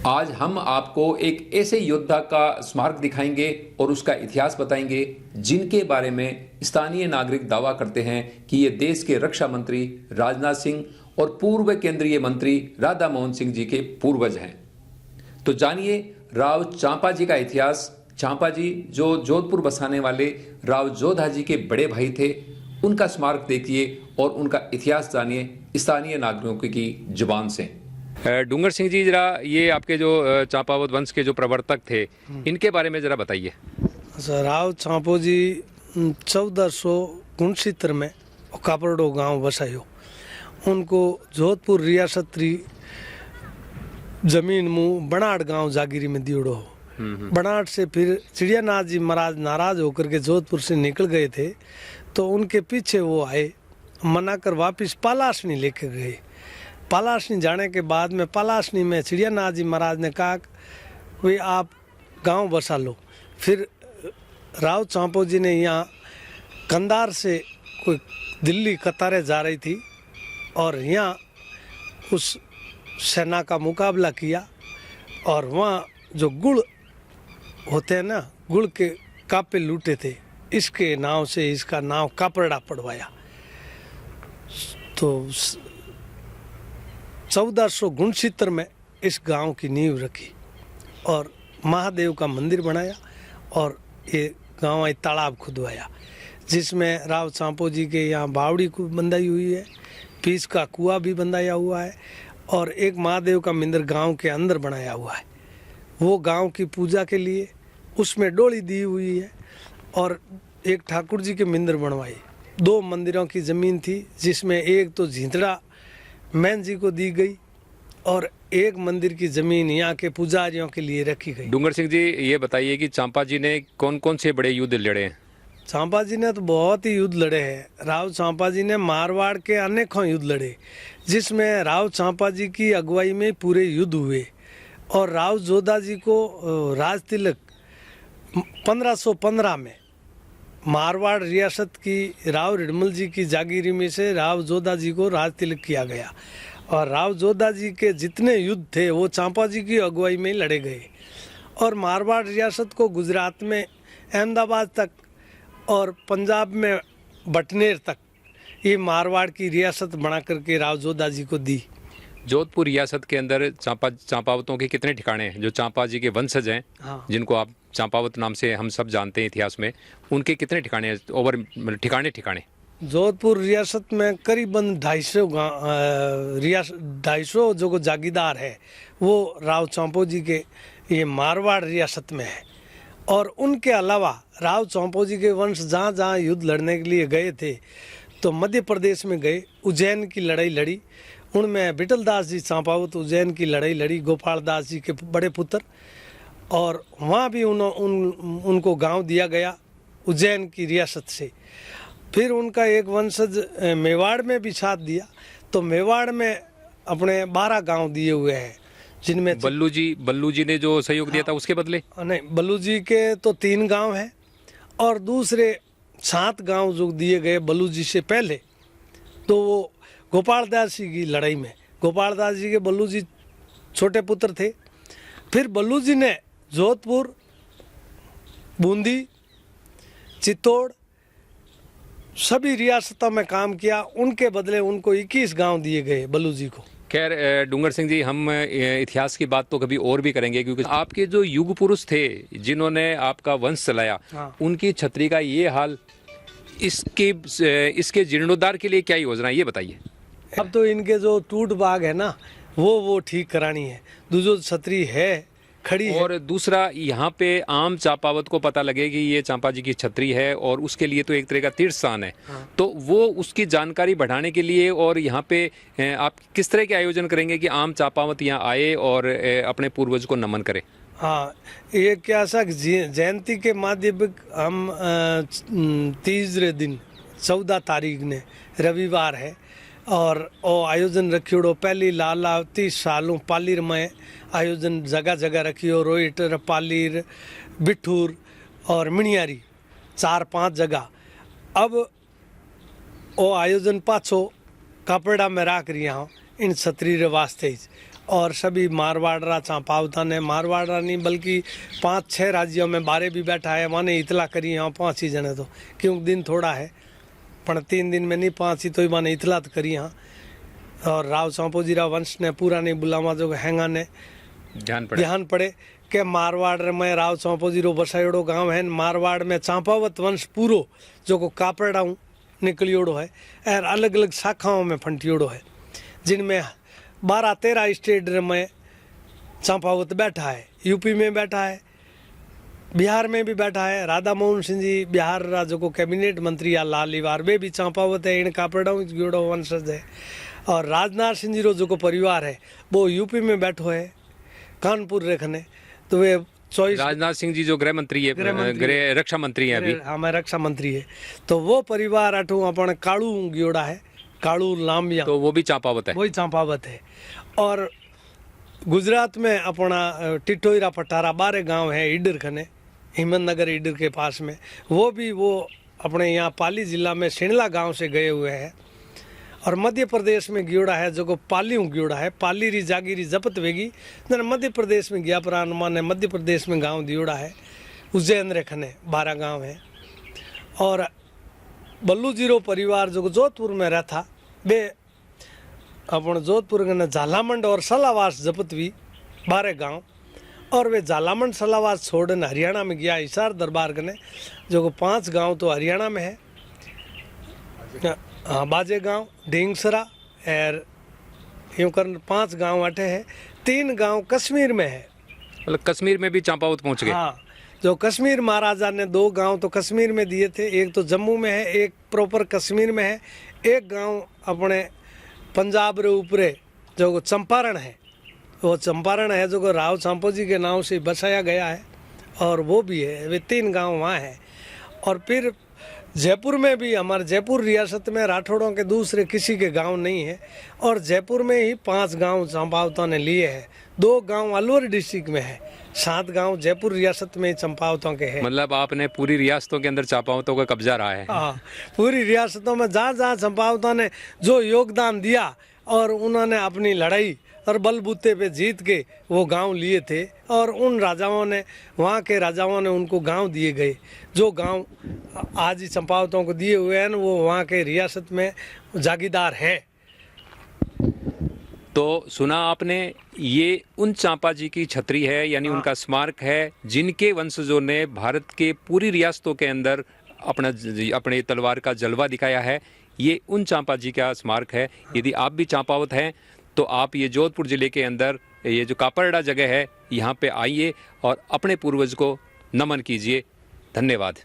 आज हम आपको एक ऐसे योद्धा का स्मारक दिखाएंगे और उसका इतिहास बताएंगे जिनके बारे में स्थानीय नागरिक दावा करते हैं कि ये देश के रक्षा मंत्री राजनाथ सिंह और पूर्व केंद्रीय मंत्री राधा मोहन सिंह जी के पूर्वज हैं। तो जानिए राव चांपा जी का इतिहास। चांपा जी जो जोधपुर बसाने वाले राव जोधा जी के बड़े भाई थे, उनका स्मारक देखिए और उनका इतिहास जानिए स्थानीय नागरिकों की जुबान से। डूंगर सिंह जी, जरा ये आपके जो चांपावत वंश के जो प्रवर्तक थे, इनके बारे में जरा बताइए। राव चांपो जी 1469 में कापरडो गांव बसायो। उनको जोधपुर रियासत री जमीन मुँह बनाड़ गांव जागीरी में दियोड़ो हो। बनाड़ से फिर चिड़ियानाथ जी महाराज नाराज होकर के जोधपुर से निकल गए थे, तो उनके पीछे वो आए, मनाकर वापिस पालासनी लेके गए। पालासनी जाने के बाद में पालासनी में चिड़ियानाथ जी महाराज ने कहा वे आप गांव बसा लो। फिर राव चांपो जी ने यहाँ कंधार से कोई दिल्ली कतारें जा रही थी और यहाँ उस सेना का मुकाबला किया और वहाँ जो गुड़ होते हैं ना, गुड़ के कापे लूटे थे, इसके नाव से इसका नाम कापरड़ा पड़वाया। तो 1469 में इस गांव की नींव रखी और महादेव का मंदिर बनाया और ये गांव एक तालाब खुदवाया जिसमें राव चांपो जी के यहाँ बावड़ी को बंधाई हुई है, पीस का कुआं भी बंधाया हुआ है और एक महादेव का मंदिर गांव के अंदर बनाया हुआ है। वो गांव की पूजा के लिए उसमें डोली दी हुई है और एक ठाकुर जी के मंदिर बनवाए। 2 मंदिरों की ज़मीन थी जिसमें एक तो झींतड़ा मैन जी को दी गई और एक मंदिर की ज़मीन यहाँ के पुजारियों के लिए रखी गई। डूंगर सिंह जी, ये बताइए कि चांपा जी ने कौन कौन से बड़े युद्ध लड़े हैं? चांपा जी ने तो बहुत ही युद्ध लड़े हैं। राव चांपा जी ने मारवाड़ के अनेकों युद्ध लड़े, जिसमें राव चांपा जी की अगुवाई में पूरे युद्ध हुए और राव जोधा जी को राज तिलक 1515 में मारवाड़ रियासत की राव रिडमल जी की जागीरी में से राव जोधा जी को राज तिलक किया गया और राव जोधा जी के जितने युद्ध थे वो चांपा जी की अगुवाई में लड़े गए और मारवाड़ रियासत को गुजरात में अहमदाबाद तक और पंजाब में बटनेर तक ये मारवाड़ की रियासत बना करके राव जोधा जी को दी। जोधपुर रियासत के अंदर चांपावतों के कितने ठिकाने हैं? जो चांपा जी के वंशज हैं, हाँ। जिनको आप चांपावत नाम से हम सब जानते हैं इतिहास में, उनके कितने ठिकाने हैं? ओवर ठिकाने जोधपुर रियासत में करीबन 250 जो जागीरदार है वो राव चांपो जी के ये मारवाड़ रियासत में है और उनके अलावा राव चांपो जी के वंश जहाँ जहाँ युद्ध लड़ने के लिए गए थे तो मध्य प्रदेश में गए, उज्जैन की लड़ाई लड़ी, उनमें बिटलदास जी चांपावत उज्जैन की लड़ाई लड़ी, गोपाल दास जी के बड़े पुत्र, और वहाँ भी उनको गांव दिया गया उज्जैन की रियासत से। फिर उनका एक वंशज मेवाड़ में भी साथ दिया, तो मेवाड़ में अपने 12 गांव दिए हुए हैं, जिनमें बल्लू जी ने जो सहयोग दिया था उसके बदले? नहीं, बल्लू जी के तो 3 गांव हैं और दूसरे 7 गांव जो दिए गए बल्लू जी से पहले, तो वो गोपाल दास जी की लड़ाई में, गोपाल दास जी के बल्लू जी छोटे पुत्र थे। फिर बल्लू जी ने जोधपुर, बूंदी, चित्तौड़ सभी रियासतों में काम किया, उनके बदले उनको 21 गांव दिए गए बल्लू जी को। खैर डूंगर सिंह जी, हम इतिहास की बात तो कभी और भी करेंगे, क्योंकि आपके जो युग पुरुष थे जिन्होंने आपका वंश चलाया, हाँ। उनकी छतरी का ये हाल, इसके जीर्णोद्धार के लिए क्या योजना है, ये बताइए। अब तो इनके जो टूट बाग है ना, वो ठीक करानी है। जो छतरी है खड़ी है। और दूसरा, यहाँ पे आम चांपावत को पता लगे कि ये चांपा जी की छतरी है और उसके लिए तो एक तरह का तीर्थ स्थान है। हाँ। तो वो उसकी जानकारी बढ़ाने के लिए और यहाँ पे आप किस तरह के आयोजन करेंगे कि आम चांपावत यहाँ आए और अपने पूर्वज को नमन करे? हाँ, ये क्या सा जयंती के माध्यम हम 30 दिन 14 तारीख ने रविवार है और आयोजन रखियोड़ो पहली लाला 30 सालों पालीर में आयोजन जगह जगह रखियो, रोहिटर, पालीर, बिठूर और मिनियारी 4-5 जगह। अब वो आयोजन पाछो कापड़ा में राख रही हूँ इन छतरी रे वास्ते और सभी मारवाड़रा चांपावता ने मारवाड़रा नहीं बल्कि 5-6 राज्यों में बारे भी बैठा है। माने इतला करी यहाँ 5 ही जने तो क्योंकि दिन थोड़ा है पर 3 दिन में नहीं 5 ही तो माने इतला तो करी यहाँ। और राव सांपोजीराव वंश ने पूरा नहीं बुलावा जो हैंगा ने ध्यान पड़े कि मारवाड़ में राव सांपोजीरो बसायोड़ो गांव है। मारवाड़ में चांपावत वंश पूरो जो को कापड़ाऊँ निकलियोड़ो है और अलग अलग शाखाओं में फंटियोड़ो है जिनमें 12-13 स्टेट में चंपावत बैठा है। यूपी में बैठा है, बिहार में भी बैठा है। राधा मोहन सिंह जी बिहार राज्य को कैबिनेट मंत्री या लाल लिवार वे भी चंपावत है, इन कापड़ाऊ जोड़ो वंशज है। और राजनाथ सिंह जी रो जो को परिवार है वो यूपी में बैठो है कानपुर रखने। तो वे 24 राजनाथ सिंह जी जो गृह मंत्री है, गृह रक्षा मंत्री है अभी। हाँ मैं रक्षा मंत्री है। तो वो परिवार अठू अपन कालू गियोड़ा है, कालू लामिया, तो वो भी चांपावत है, वही चांपावत है। और गुजरात में अपना टिटोईरा पटारा 12 गांव है ईडर खने, हिम्मतनगर ईडर के पास में। वो भी वो अपने यहाँ पाली जिला में सिणला गांव से गए हुए हैं। और मध्य प्रदेश में गियोड़ा है जो को पालियों गियोड़ा है, पाली री जागीरी जपत वेगी जन मध्य प्रदेश में गया प्राण ने मध्य प्रदेश में गांव दियोड़ा है। उज्जैन रेखने 12 गांव है। और बल्लू जीरो परिवार जो जोधपुर में रहता वे अपन जोधपुर के झालामंड और सलावास जपतवी 12 गांव। और वे झालामंड सलावास छोड़ने हरियाणा में गया हिसार दरबार कने जो को 5 गांव तो हरियाणा में है। हाँ बाजे गांव ढींगसरा और यूँ कर 5 गांव अटे है। 3 गांव कश्मीर में है, मतलब कश्मीर में भी चांपावत पहुंच गए। हाँ जो कश्मीर महाराजा ने 2 गांव तो कश्मीर में दिए थे, एक तो जम्मू में है, एक प्रॉपर कश्मीर में है। एक गांव अपने पंजाब रे ऊपरे जो चंपारण है, वो चंपारण है जो राव सांपोजी के नाम से बसाया गया है और वो भी है। वे 3 गांव वहाँ है। और फिर जयपुर में भी हमारे जयपुर रियासत में राठौड़ों के दूसरे किसी के गांव नहीं है। और जयपुर में ही 5 गांव चंपावतों ने लिए हैं। 2 गांव अलवर डिस्ट्रिक्ट में है, 7 गांव जयपुर रियासत में चंपावतों के हैं। मतलब आपने पूरी रियासतों के अंदर चांपावतों का कब्जा रहा है। हाँ पूरी रियासतों में जहाँ जहाँ चंपावतों ने जो योगदान दिया और उन्होंने अपनी लड़ाई और बलबूते पे जीत के वो गांव लिए थे। और उन राजाओं ने, वहाँ के राजाओं ने उनको गांव दिए गए। जो गांव आज ही चंपावतों को दिए हुए हैं वो वहाँ के रियासत में जागीरदार हैं। तो सुना आपने, ये उन चांपा जी की छतरी है, यानी उनका स्मारक है जिनके वंशजों ने भारत के पूरी रियासतों के अंदर अपने तलवार का जलवा दिखाया है। ये उन चांपा जी का स्मारक है। यदि आप भी चांपावत हैं तो आप ये जोधपुर जिले के अंदर ये जो कापरड़ा जगह है यहाँ पे आइए और अपने पूर्वज को नमन कीजिए। धन्यवाद।